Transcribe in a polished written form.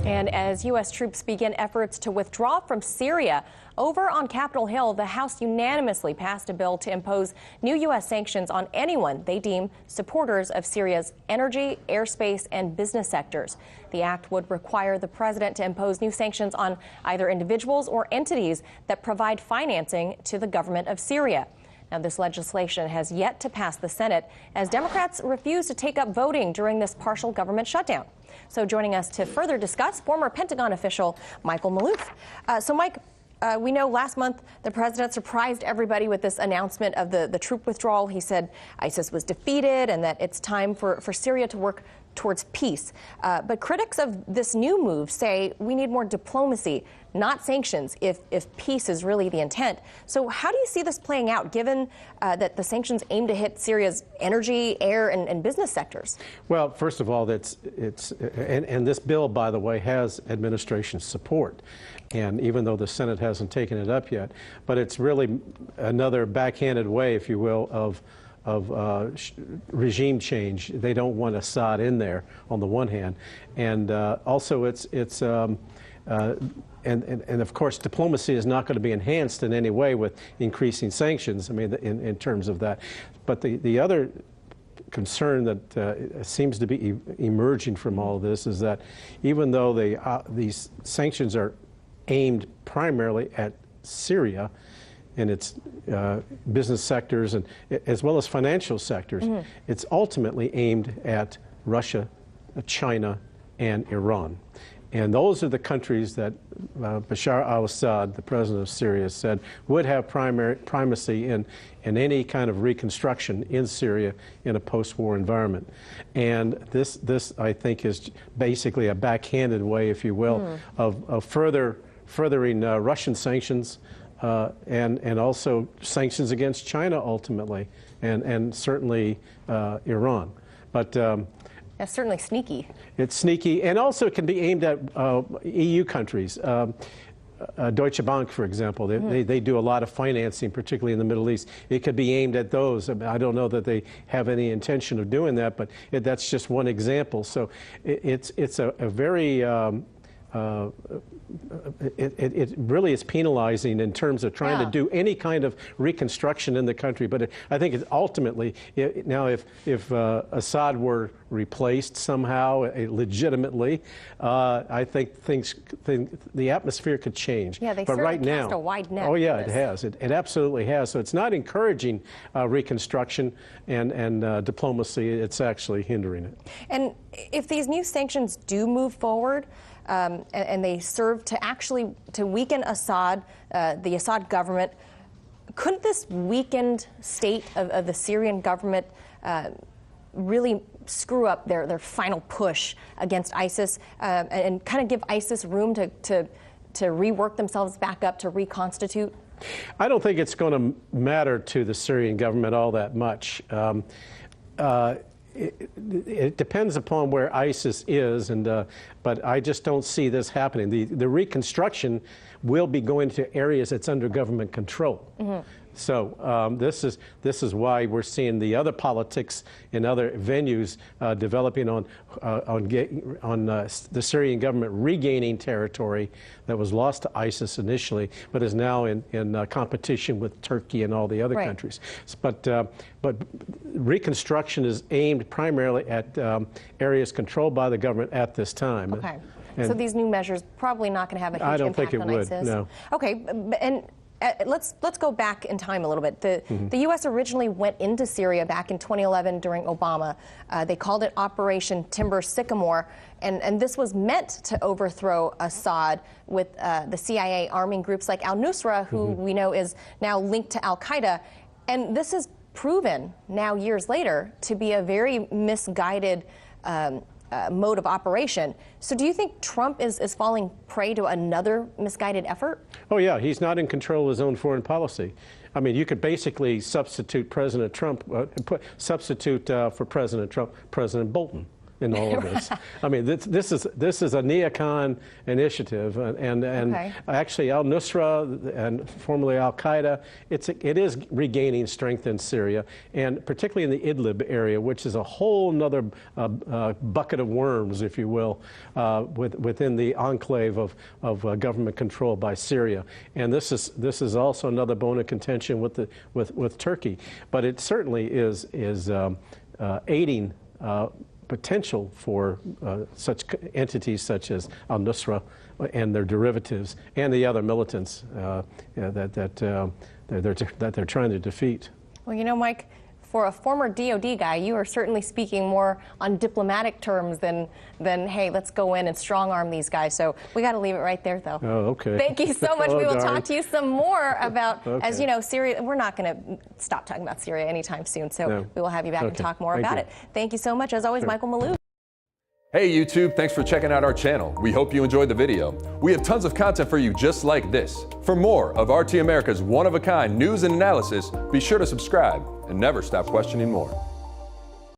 And as U.S. troops begin efforts to withdraw from Syria, over on Capitol Hill, the House unanimously passed a bill to impose new U.S. sanctions on anyone they deem supporters of Syria's energy, airspace, and business sectors. The act would require the president to impose new sanctions on either individuals or entities that provide financing to the government of Syria. Now, this legislation has yet to pass the Senate as Democrats refuse to take up voting during this partial government shutdown. So joining us to further discuss, former Pentagon official Michael Maloof. Mike, we know last month the president surprised everybody with this announcement of the troop withdrawal. He said ISIS was defeated and that it's time for Syria to work towards peace. But critics of this new move say we need more diplomacy, not sanctions, if peace is really the intent. So how do you see this playing out, given that the sanctions aim to hit Syria's energy, air, and business sectors? Well, first of all, and this bill, by the way, has administration support. And even though the Senate hasn't taken it up yet, but it's really another backhanded way, if you will, of regime change. They don't want Assad in there, on the one hand, and also and of course diplomacy is not going to be enhanced in any way with increasing sanctions. I mean, in terms of that, but the other concern that seems to be emerging from all of this is that even though these sanctions are aimed primarily at Syria and its business sectors, and as well as financial sectors, it's ultimately aimed at Russia, China, and Iran. And those are the countries that Bashar al-Assad, the president of Syria, said would have primacy in any kind of reconstruction in Syria in a post-war environment. And this, I think, is basically a backhanded way, if you will, of furthering Russian sanctions and also sanctions against China ultimately, and certainly Iran. But that's certainly sneaky. It's sneaky, and also it can be aimed at EU countries. Deutsche Bank, for example, they do a lot of financing, particularly in the Middle East. It could be aimed at those. I don't know that they have any intention of doing that, but that's just one example. So it's a very it really is penalizing in terms of trying to do any kind of reconstruction in the country. But I think ultimately, now if Assad were replaced somehow legitimately, I think the atmosphere could change. Yeah, they but right now, cast a wide net. Oh yeah, it has. It absolutely has. So it's not encouraging reconstruction and diplomacy. It's actually hindering it. And if these new sanctions do move forward, and they serve to actually weaken Assad, the Assad government, couldn't this weakened state of the Syrian government really screw up their final push against ISIS and kind of give ISIS room to rework themselves back up, to reconstitute? I don't think it's going to matter to the Syrian government all that much. It depends upon where ISIS is, but I just don't see this happening. The reconstruction will be going to areas that's under government control. So this is why we're seeing the other politics in other venues developing on the Syrian government regaining territory that was lost to ISIS initially, but is now in competition with Turkey and all the other countries. But reconstruction is aimed primarily at areas controlled by the government at this time. Okay. So these new measures probably not going to have a huge impact on ISIS? I don't think it would, no. Okay. And let's go back in time a little bit. The U.S. originally went into Syria back in 2011 during Obama. They called it Operation Timber Sycamore, and this was meant to overthrow Assad, with the CIA arming groups like al-Nusra, who we know is now linked to al-Qaeda. And this is proven now, years later, to be a very misguided mode of operation. So do you think Trump is falling prey to another misguided effort? Oh yeah, he's not in control of his own foreign policy. I mean, you could basically substitute President Trump, for President Trump, President Bolton. in all of this. I mean, this is a neocon initiative, and Okay. actually al-Nusra and formerly al-Qaeda, it is regaining strength in Syria, and particularly in the Idlib area, which is a whole nother bucket of worms, if you will, within the enclave of government control by Syria. And this is also another bone of contention with Turkey. But it certainly is aiding potential for such entities such as al-Nusra and their derivatives and the other militants that they're trying to defeat. Well, you know, Mike, for a former DOD guy, you are certainly speaking more on diplomatic terms than hey, let's go in and strong-arm these guys. So we got to leave it right there, though. Oh, okay. Thank you so much. Oh, we will darn. talk to you some more about, Okay. as you know, Syria. We're not going to stop talking about Syria anytime soon, so No. we will have you back and Okay. talk more Thank about you. it. Thank you so much. As always, Sure. Michael Maloof. Hey YouTube, thanks for checking out our channel. We hope you enjoyed the video. We have tons of content for you just like this. For more of RT America's one-of-a-kind news and analysis, be sure to subscribe and never stop questioning more.